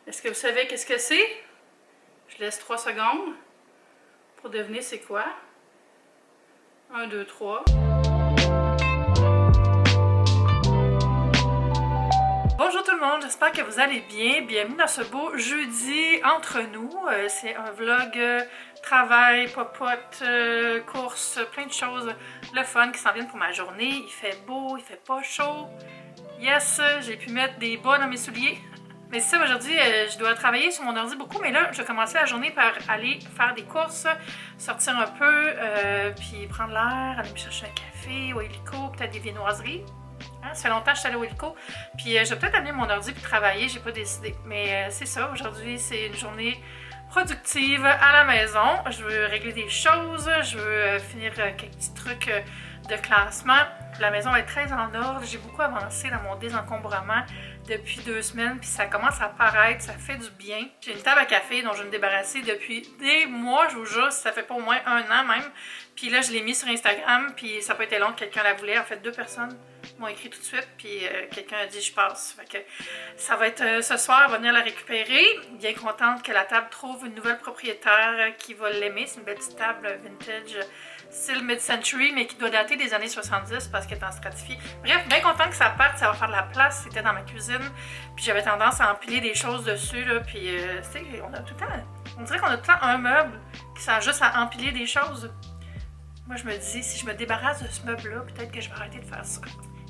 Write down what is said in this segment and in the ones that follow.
Est-ce que vous savez qu'est-ce que c'est? Je laisse 3 secondes pour deviner c'est quoi. 1, 2, 3. Bonjour tout le monde, j'espère que vous allez bien. Bienvenue dans ce beau jeudi entre nous. C'est un vlog travail, popote, course, plein de choses. Le fun qui s'en viennent pour ma journée. Il fait beau, il fait pas chaud. Yes, j'ai pu mettre des bas dans mes souliers. Mais c'est ça, aujourd'hui, je dois travailler sur mon ordi beaucoup, mais là, je vais commencer la journée par aller faire des courses, sortir un peu, puis prendre l'air, aller me chercher un café au hélico, peut-être des viennoiseries. Hein, ça fait longtemps que je suis allée au hélico. Puis je vais peut-être amener mon ordi puis travailler, j'ai pas décidé. Mais c'est ça, aujourd'hui, c'est une journée productive à la maison. Je veux régler des choses, je veux finir quelques petits trucs de classement. La maison va être très en ordre. J'ai beaucoup avancé dans mon désencombrement depuis 2 semaines, puis ça commence à paraître, ça fait du bien. J'ai une table à café dont je vais me débarrasser depuis des mois, je vous jure, ça fait pas au moins 1 an même. Puis là, je l'ai mis sur Instagram, puis ça n'a pas été long, quelqu'un la voulait. En fait, 2 personnes m'ont écrit tout de suite, puis quelqu'un a dit je passe. Fait que ça va être ce soir, elle va venir la récupérer. Bien contente que la table trouve une nouvelle propriétaire qui va l'aimer. C'est une belle petite table vintage, style mid-century, mais qui doit dater des années 70 parce qu'elle est en stratifié. Bref, bien contente que ça parte, ça va faire de la place. C'était dans ma cuisine, puis j'avais tendance à empiler des choses dessus, là, puis tu sais, on a tout le temps, on dirait qu'on a tout le temps un meuble qui sert juste à empiler des choses. Moi, je me dis, si je me débarrasse de ce meuble-là, peut-être que je vais arrêter de faire ça.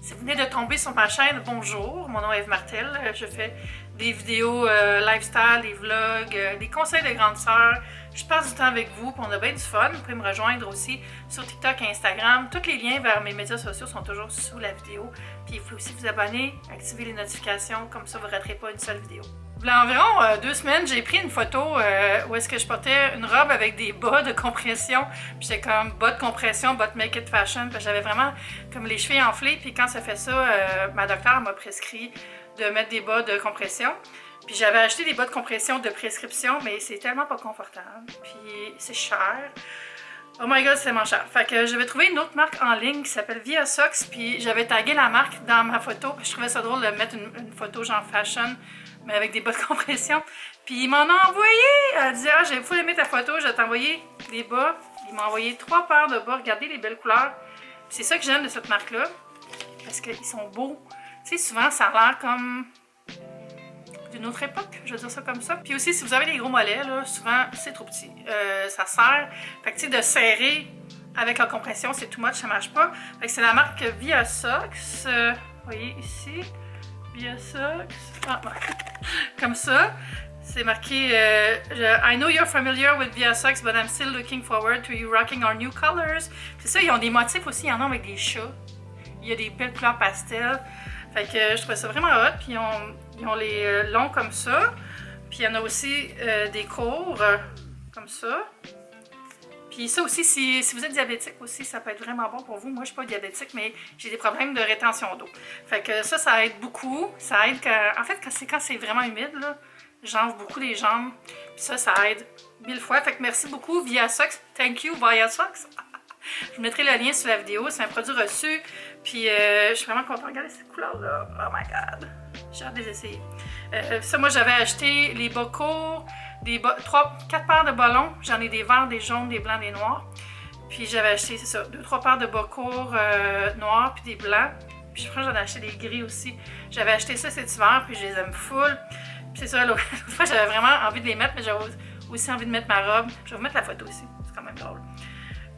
Si vous venez de tomber sur ma chaîne, bonjour, mon nom est Eve Martel. Je fais des vidéos lifestyle, des vlogs, des conseils de grande sœur. Je passe du temps avec vous, puis on a bien du fun. Vous pouvez me rejoindre aussi sur TikTok et Instagram. Tous les liens vers mes médias sociaux sont toujours sous la vidéo. Puis vous pouvez aussi vous abonner, activer les notifications, comme ça vous ne raterez pas une seule vidéo. Il y a environ 2 semaines, j'ai pris une photo où est-ce que je portais une robe avec des bas de compression. Puis j'étais comme bas de compression, bas de make it fashion. Puis j'avais vraiment comme les chevilles enflées. Puis quand ça fait ça, ma docteure m'a prescrit de mettre des bas de compression. Puis j'avais acheté des bas de compression de prescription, mais c'est tellement pas confortable. Puis c'est cher. Oh my god, c'est tellement cher. Fait que j'avais trouvé une autre marque en ligne qui s'appelle Via Socks. Puis j'avais tagué la marque dans ma photo. Puis je trouvais ça drôle de mettre une photo genre fashion, mais avec des bas de compression. Puis il m'en a envoyé. Elle dit, ah, j'ai fou aimé ta photo, je vais t'envoyer des bas. Il m'a envoyé 3 paires de bas. Regardez les belles couleurs. C'est ça que j'aime de cette marque-là. Parce qu'ils sont beaux. Tu sais, souvent, ça a l'air comme d'une autre époque, je vais dire ça comme ça. Puis aussi, si vous avez des gros mollets, là, souvent, c'est trop petit. Ça sert. Fait que, tu sais, de serrer avec la compression, c'est too much, ça marche pas. Fait que c'est la marque Via Socks. Vous voyez ici. Via Socks. Ah, comme ça. C'est marqué I know you're familiar with Via Socks, but I'm still looking forward to you rocking our new colors. C'est ça, ils ont des motifs aussi, il y en a avec des chats. Il y a des belles couleurs pastel. Fait que je trouvais ça vraiment hot. Puis ils ont les longs comme ça. Puis il y en a aussi des courts comme ça. Puis ça aussi, si vous êtes diabétique aussi, ça peut être vraiment bon pour vous. Moi, je suis pas diabétique, mais j'ai des problèmes de rétention d'eau. Fait que ça aide beaucoup. Ça aide en fait, quand c'est vraiment humide, là, j'enfle beaucoup les jambes. Puis ça aide 1000 fois. Fait que merci beaucoup, Via Socks. Thank you, Via Socks. Je vous mettrai le lien sous la vidéo. C'est un produit reçu. Puis je suis vraiment contente. Regardez cette couleur-là. Oh my god. J'ai hâte de les essayer. Ça, moi, j'avais acheté les bas courts, 4 paires de ballons. J'en ai des verts, des jaunes, des blancs, des noirs. Puis j'avais acheté, c'est ça, 2-3 paires de bas courts noirs puis des blancs. Puis je crois que j'en ai acheté des gris aussi. J'avais acheté ça cet hiver, puis je les aime full. Puis c'est ça, l'autre fois, j'avais vraiment envie de les mettre, mais j'avais aussi envie de mettre ma robe. Je vais vous mettre la photo ici. C'est quand même drôle.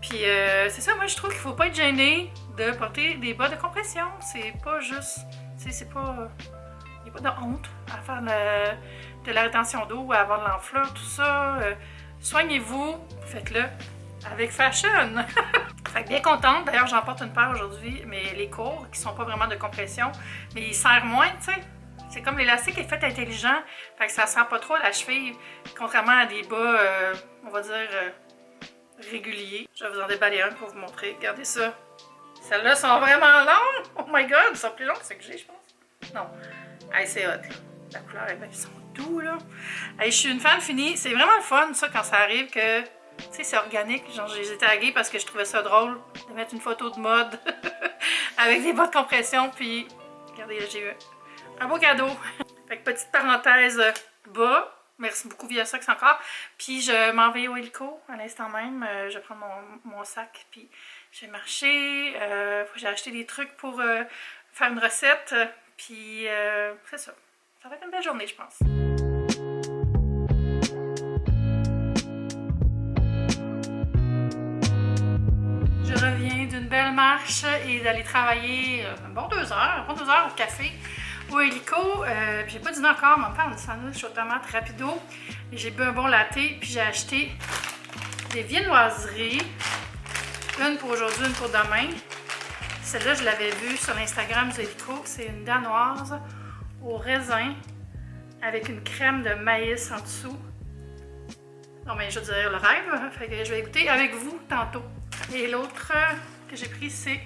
Puis c'est ça, moi je trouve qu'il faut pas être gêné de porter des bas de compression. C'est pas juste, tu sais, c'est pas, il n'y a pas de honte à faire de la rétention d'eau, à avoir de l'enflure, tout ça. Soignez-vous, faites-le avec fashion. Fait que bien contente, d'ailleurs j'en porte une paire aujourd'hui, mais les courts qui sont pas vraiment de compression, mais ils serrent moins, tu sais. C'est comme l'élastique est fait intelligent, fait que ça sert pas trop à la cheville, contrairement à des bas, on va dire, réguliers. Je vais vous en déballer un pour vous montrer. Regardez ça. Celles-là sont vraiment longues. Oh my god, ils sont plus longues que celles que j'ai, je pense. Non. Hey, c'est hot. La couleur, ils sont doux, là. Hey, je suis une fan finie. C'est vraiment le fun, ça, quand ça arrive que, tu sais, c'est organique. Genre, je les ai tagués parce que je trouvais ça drôle de mettre une photo de mode avec des bas de compression. Puis, regardez, là, j'ai eu un beau cadeau. Fait que petite parenthèse bas. Merci beaucoup Via Sox encore. Puis je m'en vais au hélico à l'instant même. Je prends mon sac puis je vais marcher. J'ai acheté des trucs pour faire une recette. Puis c'est ça. Ça va être une belle journée, je pense. Je reviens d'une belle marche et d'aller travailler un bon 2 heures au café. Au hélico, j'ai pas dîné encore, mais on me fait un sandwich aux tomates rapido. J'ai bu un bon latte, puis j'ai acheté des viennoiseries. Une pour aujourd'hui, une pour demain. Celle-là, je l'avais vue sur l'Instagram du hélico. C'est une danoise au raisin avec une crème de maïs en dessous. Non, mais je veux dire le rêve, fait que je vais goûter avec vous tantôt. Et l'autre que j'ai pris, c'est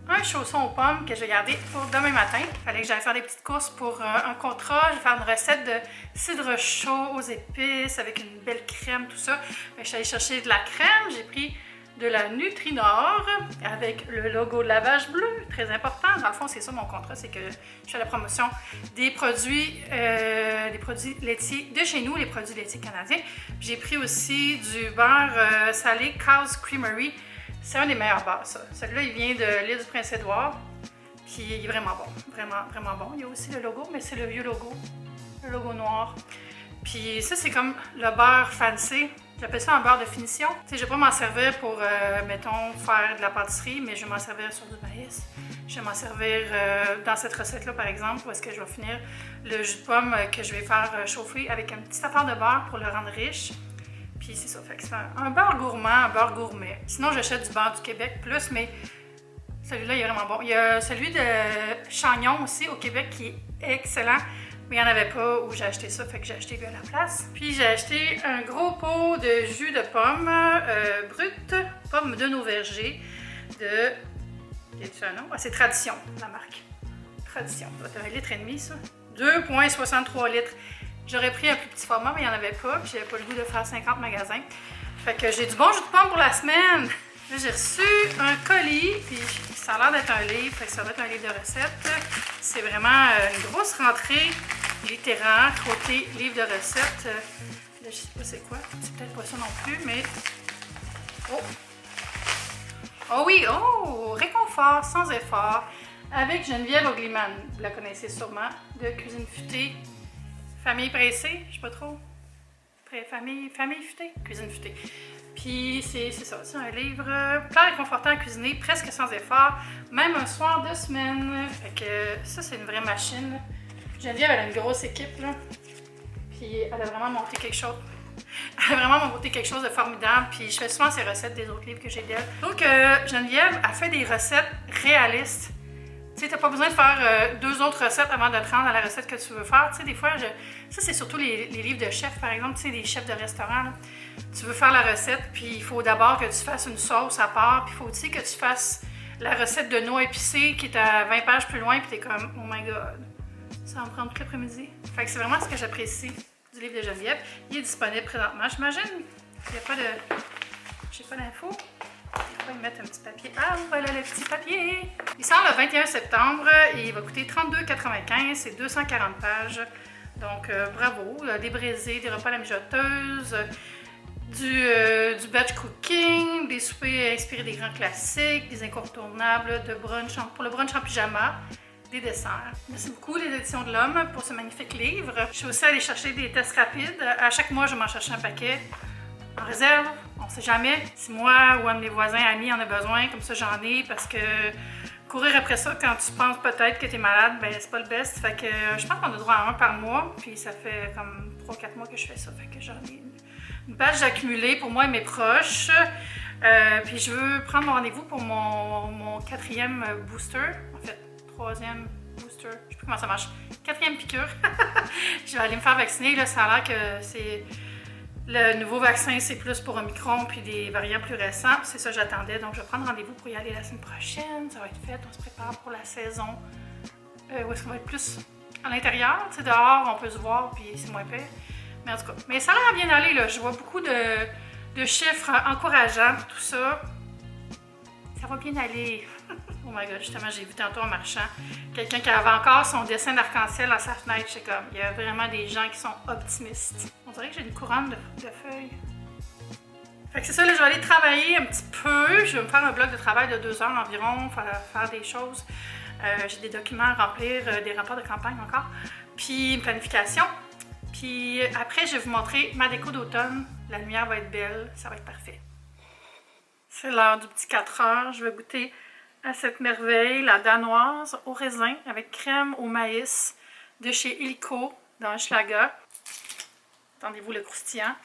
un chausson aux pommes que je vais garder pour demain matin. Il fallait que j'aille faire des petites courses pour un contrat. Je vais faire une recette de cidre chaud aux épices avec une belle crème, tout ça. Je suis allée chercher de la crème. J'ai pris de la Nutrinor avec le logo de la vache bleue, très important. Dans le fond, c'est ça mon contrat, c'est que je fais la promotion des produits laitiers de chez nous, les produits laitiers canadiens. J'ai pris aussi du beurre salé Cow's Creamery. C'est un des meilleurs beurres, ça. Celui-là, il vient de l'île du Prince-Édouard. Puis il est vraiment bon. Vraiment, vraiment bon. Il y a aussi le logo, mais c'est le vieux logo. Le logo noir. Puis ça, c'est comme le beurre fancy. J'appelle ça un beurre de finition. Tu sais, je vais pas m'en servir pour, mettons, faire de la pâtisserie, mais je vais m'en servir sur du maïs. Je vais m'en servir dans cette recette-là, par exemple, où est-ce que je vais finir le jus de pomme que je vais faire chauffer avec un petit affaire de beurre pour le rendre riche. Puis c'est ça, fait que c'est un beurre gourmand, un beurre gourmet. Sinon, j'achète du beurre du Québec plus, mais celui-là, il est vraiment bon. Il y a celui de Chagnon aussi au Québec qui est excellent, mais il n'y en avait pas où j'ai acheté ça, fait que j'ai acheté lui à la place. Puis j'ai acheté un gros pot de jus de pomme brut, pomme de nos vergers, de... Y a-tu un nom? Ah, c'est Tradition, la marque. Tradition, ça doit être 1,5 litre ça. 2,63 litres. J'aurais pris un plus petit format, mais il n'y en avait pas, puis j'avais pas le goût de faire 50 magasins. Fait que j'ai du bon jus de pomme pour la semaine. Là, j'ai reçu un colis, puis ça a l'air d'être un livre, fait que ça va être un livre de recettes. C'est vraiment une grosse rentrée littéraire, côté livre de recettes. Là, je sais pas c'est quoi, c'est peut-être pas ça non plus, mais... Oh! Oh oui, oh! Réconfort, sans effort, avec Geneviève Ogliman. Vous la connaissez sûrement, de Cuisine Futée. Famille pressée, je sais pas trop. Famille futée, cuisine futée. Puis c'est ça, c'est un livre plat réconfortant à cuisiner, presque sans effort, même un soir de semaine. Fait que ça, c'est une vraie machine. Geneviève, elle a une grosse équipe, là. Puis elle a vraiment monté quelque chose. Elle a vraiment monté quelque chose de formidable. Puis je fais souvent ces recettes des autres livres que j'ai d'elle. Donc Geneviève a fait des recettes réalistes. Tu sais, t'as pas besoin de faire 2 autres recettes avant de te rendre à la recette que tu veux faire. Tu sais, des fois, ça c'est surtout les livres de chefs, par exemple, tu sais, les chefs de restaurant. Là. Tu veux faire la recette, puis il faut d'abord que tu fasses une sauce à part, puis il faut aussi que tu fasses la recette de noix épicées qui est à 20 pages plus loin, puis t'es comme, oh my god, ça va me prendre tout l'après-midi. Fait que c'est vraiment ce que j'apprécie du livre de Geneviève. Il est disponible présentement, j'imagine. Il n'y a pas de... J'ai pas d'infos. On va y mettre un petit papier. Ah, voilà le petit papier! Il sort le 21 septembre et il va coûter 32,95$. C'est 240 pages. Donc, bravo. Des braisés, des repas à la mijoteuse, du batch cooking, des soupers inspirés des grands classiques, des incontournables de brunch pour le brunch en pyjama, des desserts. Merci beaucoup les éditions de l'Homme pour ce magnifique livre. Je suis aussi allée chercher des tests rapides. À chaque mois, je vais m'en chercher un paquet. En réserve, on sait jamais. Si moi ou un de mes voisins, amis en a besoin, comme ça j'en ai, parce que courir après ça quand tu penses peut-être que tu es malade, ben c'est pas le best. Fait que je pense qu'on a droit à un par mois, puis ça fait comme 3-4 mois que je fais ça. Fait que j'en ai une page accumulée pour moi et mes proches. Puis je veux prendre mon rendez-vous pour mon 4e booster. En fait, 3e booster. Je sais plus comment ça marche. 4e piqûre. Je vais aller me faire vacciner. Là, ça a l'air que c'est... Le nouveau vaccin, c'est plus pour Omicron puis des variants plus récents. C'est ça que j'attendais. Donc, je vais prendre rendez-vous pour y aller la semaine prochaine. Ça va être fait. On se prépare pour la saison. Où est-ce qu'on va être plus à l'intérieur? Tu sais, dehors, on peut se voir puis c'est moins pire. Mais en tout cas, mais ça a l'air bien aller, là. Je vois beaucoup de chiffres encourageants pour tout ça. Ça va bien aller. Oh my god, justement, j'ai vu tantôt en marchant quelqu'un qui avait encore son dessin d'arc-en-ciel à sa fenêtre. J'étais comme, il y a vraiment des gens qui sont optimistes. On dirait que j'ai une couronne de feuilles. Fait que c'est ça, là, je vais aller travailler un petit peu. Je vais me faire un bloc de travail de 2 heures environ, faire des choses. J'ai des documents à remplir, des rapports de campagne encore, puis une planification. Puis après, je vais vous montrer ma déco d'automne. La lumière va être belle, ça va être parfait. C'est l'heure du petit 4 heures. Je vais goûter à cette merveille, la danoise au raisin avec crème au maïs de chez Illico dans Hochelaga. Attendez-vous le croustillant.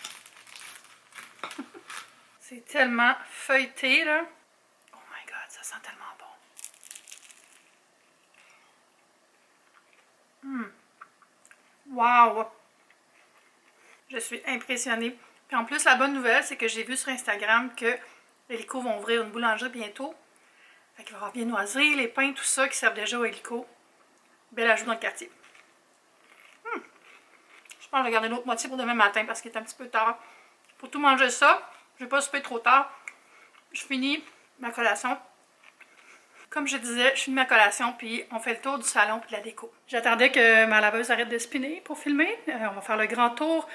C'est tellement feuilleté, là. Oh my god, ça sent tellement bon. Wow! Je suis impressionnée. Puis en plus, la bonne nouvelle, c'est que j'ai vu sur Instagram que Illico vont ouvrir une boulangerie bientôt. Fait qu'il va y avoir viennoiserie, les pains, tout ça qui servent déjà au Illico. Bel ajout dans le quartier. Je pense que je vais garder l'autre moitié pour demain matin parce qu'il est un petit peu tard. Pour tout manger ça, je ne vais pas souper trop tard. Je finis ma collation. Comme je disais, je finis ma collation, puis on fait le tour du salon puis de la déco. J'attendais que ma laveuse arrête de spinner pour filmer. On va faire le grand tour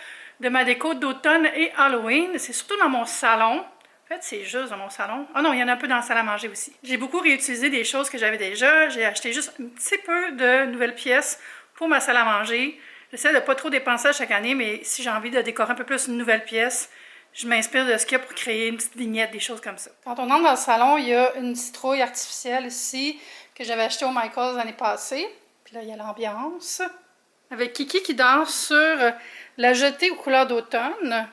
de ma déco d'automne et Halloween. C'est surtout dans mon salon. En fait, c'est juste dans mon salon. Ah non, il y en a un peu dans la salle à manger aussi. J'ai beaucoup réutilisé des choses que j'avais déjà. J'ai acheté juste un petit peu de nouvelles pièces pour ma salle à manger. J'essaie de ne pas trop dépenser à chaque année, mais si j'ai envie de décorer un peu plus une nouvelle pièce, je m'inspire de ce qu'il y a pour créer une petite vignette, des choses comme ça. Quand on entre dans le salon, il y a une citrouille artificielle ici que j'avais achetée au Michaels l'année passée. Puis là, il y a l'ambiance. Avec Kiki qui danse sur la jetée aux couleurs d'automne.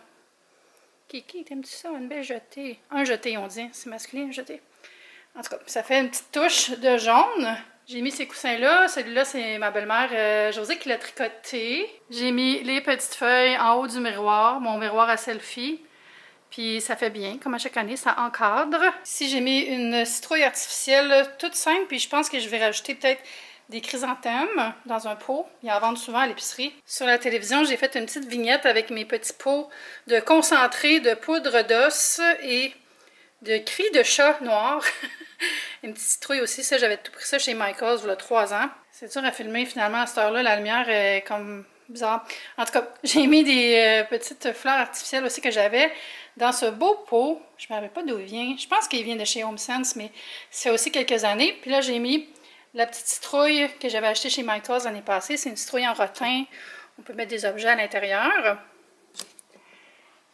Kiki, t'aimes-tu ça? Une belle jetée. Un jeté, on dit. C'est masculin, un jeté. En tout cas, ça fait une petite touche de jaune. J'ai mis ces coussins-là. Celui-là, c'est ma belle-mère Josée qui l'a tricoté. J'ai mis les petites feuilles en haut du miroir, mon miroir à selfie. Puis ça fait bien, comme à chaque année, ça encadre. Ici, j'ai mis une citrouille artificielle toute simple, puis je pense que je vais rajouter peut-être des chrysanthèmes dans un pot. Ils en vendent souvent à l'épicerie. Sur la télévision, j'ai fait une petite vignette avec mes petits pots de concentré de poudre d'os et de cris de chat noir. Une petite citrouille aussi, ça, j'avais tout pris ça chez Michaels il y a 3 ans. C'est dur à filmer finalement à cette heure-là, la lumière est comme bizarre. En tout cas, j'ai mis des petites fleurs artificielles aussi que j'avais dans ce beau pot. Je ne me rappelle pas d'où il vient. Je pense qu'il vient de chez HomeSense, mais ça fait aussi quelques années. Puis là, j'ai mis la petite citrouille que j'avais achetée chez Michaels l'année passée. C'est une citrouille en rotin. On peut mettre des objets à l'intérieur.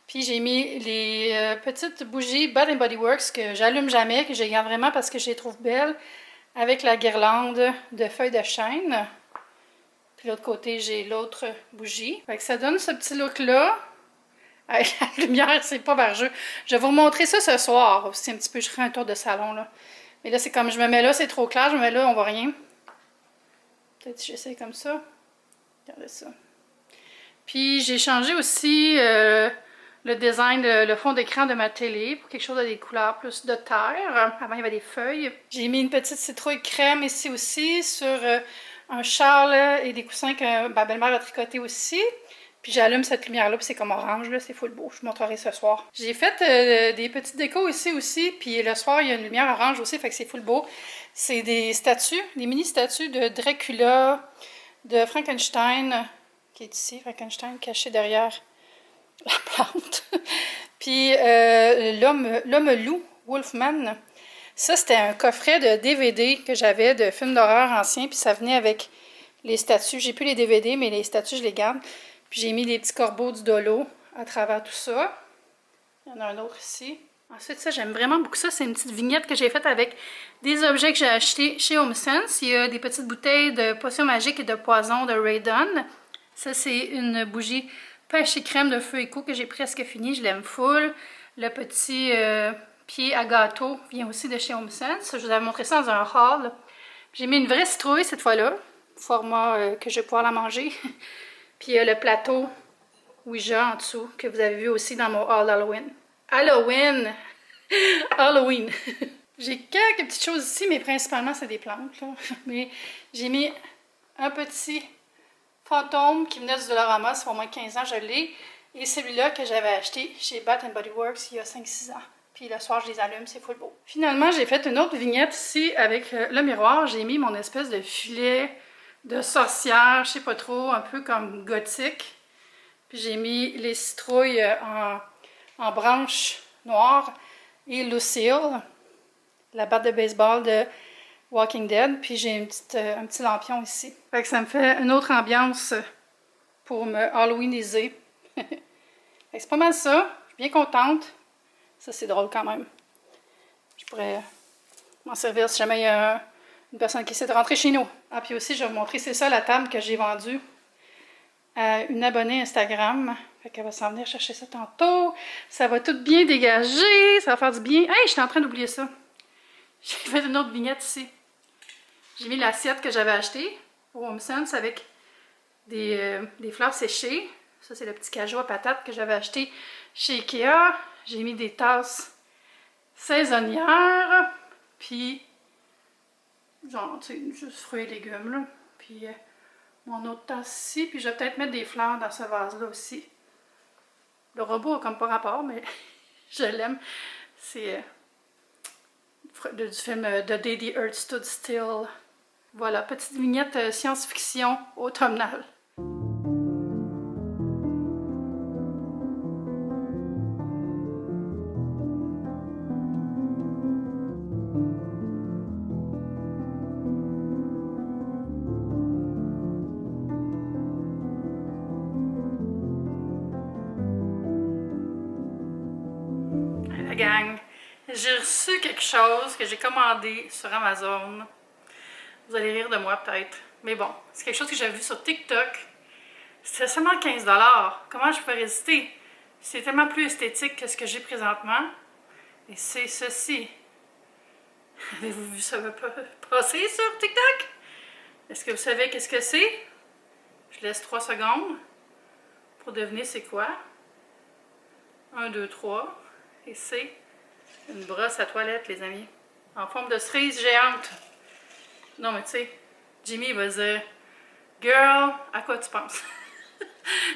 Puis j'ai mis les petites bougies Bath & Body Works que j'allume jamais, que je garde vraiment parce que je les trouve belles, avec la guirlande de feuilles de chêne. Puis l'autre côté, j'ai l'autre bougie. Fait que ça donne ce petit look-là. Avec la lumière, c'est pas vargeux. Je vais vous montrer ça ce soir. Aussi un petit peu, je ferai un tour de salon, là. Mais là, c'est comme je me mets là, c'est trop clair. Je me mets là, on voit rien. Peut-être si j'essaie comme ça. Regardez ça. Puis j'ai changé aussi le design, le fond d'écran de ma télé pour quelque chose avec des couleurs plus de terre. Avant, il y avait des feuilles. J'ai mis une petite citrouille crème ici aussi sur un châle et des coussins que ma belle-mère a tricoté aussi. Puis j'allume cette lumière-là, puis c'est comme orange, là, c'est full beau. Je vous montrerai ce soir. J'ai fait des petites décos ici aussi, puis le soir, il y a une lumière orange aussi, fait que c'est full beau. C'est des statues, des mini-statues de Dracula, de Frankenstein, qui est ici, Frankenstein, caché derrière la plante. Puis l'homme loup, Wolfman. Ça, c'était un coffret de DVD que j'avais de films d'horreur anciens, puis ça venait avec les statues. J'ai plus les DVD, mais les statues, je les garde. Puis j'ai mis des petits corbeaux du Dolo à travers tout ça. Il y en a un autre ici. Ensuite, ça, j'aime vraiment beaucoup ça. C'est une petite vignette que j'ai faite avec des objets que j'ai achetés chez HomeSense. Il y a des petites bouteilles de potions magiques et de poison de Raydon. Ça, c'est une bougie pêche et crème de feu éco que j'ai presque fini. Je l'aime full. Le petit pied à gâteau vient aussi de chez HomeSense. Je vous avais montré ça dans un haul. J'ai mis une vraie citrouille cette fois-là. Format que je vais pouvoir la manger. Puis il y a le plateau Ouija en dessous, que vous avez vu aussi dans mon haul Halloween. Halloween! Halloween! J'ai quelques petites choses ici, mais principalement c'est des plantes, là. Mais j'ai mis un petit fantôme qui venait du Dollarama, ça fait au moins 15 ans, je l'ai. Et celui-là que j'avais acheté chez Bath & Body Works il y a 5-6 ans. Puis le soir, je les allume, c'est full beau. Finalement, j'ai fait une autre vignette ici avec le miroir. J'ai mis mon espèce de filet de sorcière, je sais pas trop, un peu comme gothique. Puis j'ai mis les citrouilles en branches noires et Lucille, la batte de baseball de Walking Dead. Puis j'ai un petit lampion ici. Fait que ça me fait une autre ambiance pour me halloweeniser. C'est pas mal ça. Je suis bien contente. Ça, c'est drôle quand même. Je pourrais m'en servir si jamais il y a une personne qui essaie de rentrer chez nous. Ah, puis aussi, je vais vous montrer, c'est ça la table que j'ai vendue à une abonnée Instagram. Fait qu'elle va s'en venir chercher ça tantôt. Ça va tout bien dégager. Ça va faire du bien. Hey, j'étais en train d'oublier ça. J'ai fait une autre vignette ici. J'ai mis l'assiette que j'avais achetée au Home Sense avec des fleurs séchées. Ça, c'est le petit cajou à patates que j'avais acheté chez Ikea. J'ai mis des tasses saisonnières. Puis, genre, tu sais, juste fruits et légumes, là. Puis, mon autre tasse ici. Puis, je vais peut-être mettre des fleurs dans ce vase-là aussi. Le robot a comme pas rapport, mais je l'aime. C'est du film The Day the Earth Stood Still. Voilà, petite vignette science-fiction automnale. La gang, j'ai reçu quelque chose que j'ai commandé sur Amazon. Vous allez rire de moi peut-être. Mais bon, c'est quelque chose que j'avais vu sur TikTok. C'était seulement 15 $. Comment je peux résister? C'est tellement plus esthétique que ce que j'ai présentement. Et c'est ceci. Avez-vous vu ça passer sur TikTok? Est-ce que vous savez qu'est-ce que c'est? Je laisse 3 secondes pour deviner c'est quoi. 1, 2, 3. Et c'est une brosse à toilette, les amis. En forme de cerise géante. Non, mais tu sais, Jimmy va dire « Girl, à quoi tu penses? »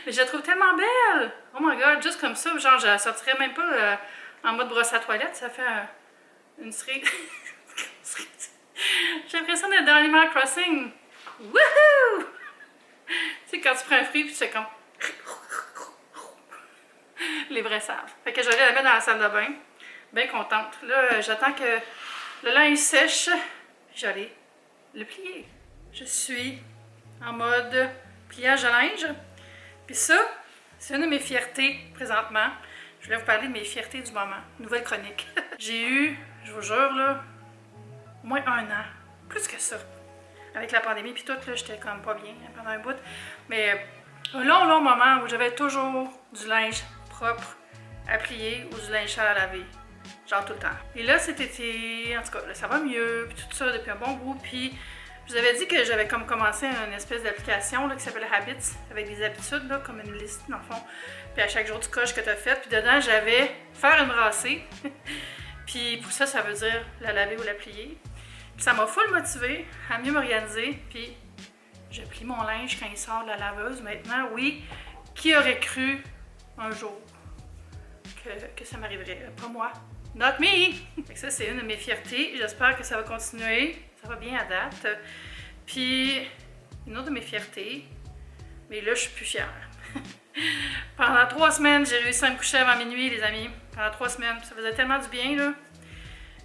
Mais je la trouve tellement belle! Oh my god, juste comme ça, genre, je la sortirais même pas en mode brosse à toilette. Ça fait une cerise. J'ai l'impression d'être dans Animal Crossing. Wouhou! Tu sais, quand tu prends un fruit, puis tu fais comme... Les vrais savent. Fait que je vais la mettre dans la salle de bain. Bien contente. Là, j'attends que le linge sèche. Puis j'allais le plier. Je suis en mode pliage de linge. Puis ça, c'est une de mes fiertés présentement. Je voulais vous parler de mes fiertés du moment. Nouvelle chronique. J'ai eu, je vous jure, là, au moins 1 an. Plus que ça. Avec la pandémie, puis tout, là, j'étais comme pas bien pendant un bout. Mais un long moment où j'avais toujours du linge propre à plier ou du linge sale à laver. Genre tout le temps. Et là, cet été, en tout cas, là, ça va mieux, puis tout ça depuis un bon bout. Puis je vous avais dit que j'avais comme commencé une espèce d'application qui s'appelle Habits, avec des habitudes, là, comme une liste dans le fond. Puis à chaque jour, tu coches que tu as fait. Puis dedans, j'avais faire une brassée. Puis pour ça, ça veut dire la laver ou la plier. Puis ça m'a full motivée à mieux m'organiser. Puis je plie mon linge quand il sort de la laveuse maintenant. Oui, qui aurait cru un jour que ça m'arriverait? Pas moi. Not me! Fait que ça, c'est une de mes fiertés. J'espère que ça va continuer. Ça va bien à date. Puis, une autre de mes fiertés, mais là, je suis plus fière. Pendant 3 semaines, j'ai réussi à me coucher avant minuit, les amis. Pendant 3 semaines. Ça faisait tellement du bien, là.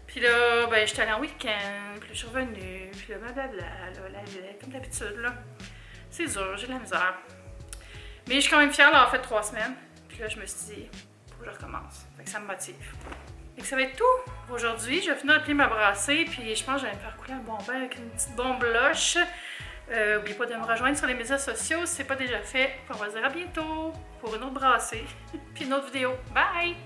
Puis là, ben, j'étais allée en week-end, puis là, je suis revenue, puis là, blablabla, là, comme d'habitude, là. C'est dur, j'ai de la misère. Mais je suis quand même fière d'avoir fait 3 semaines. Puis là, je me suis dit, faut que je recommence. Fait que ça me motive. Fait que ça va être tout pour aujourd'hui. Je vais finir de plier ma brassée, puis je pense que je vais me faire couler un bon bain avec une petite bombe blush. N'oubliez pas de me rejoindre sur les médias sociaux si ce n'est pas déjà fait. On va se dire à bientôt pour une autre brassée, puis une autre vidéo. Bye!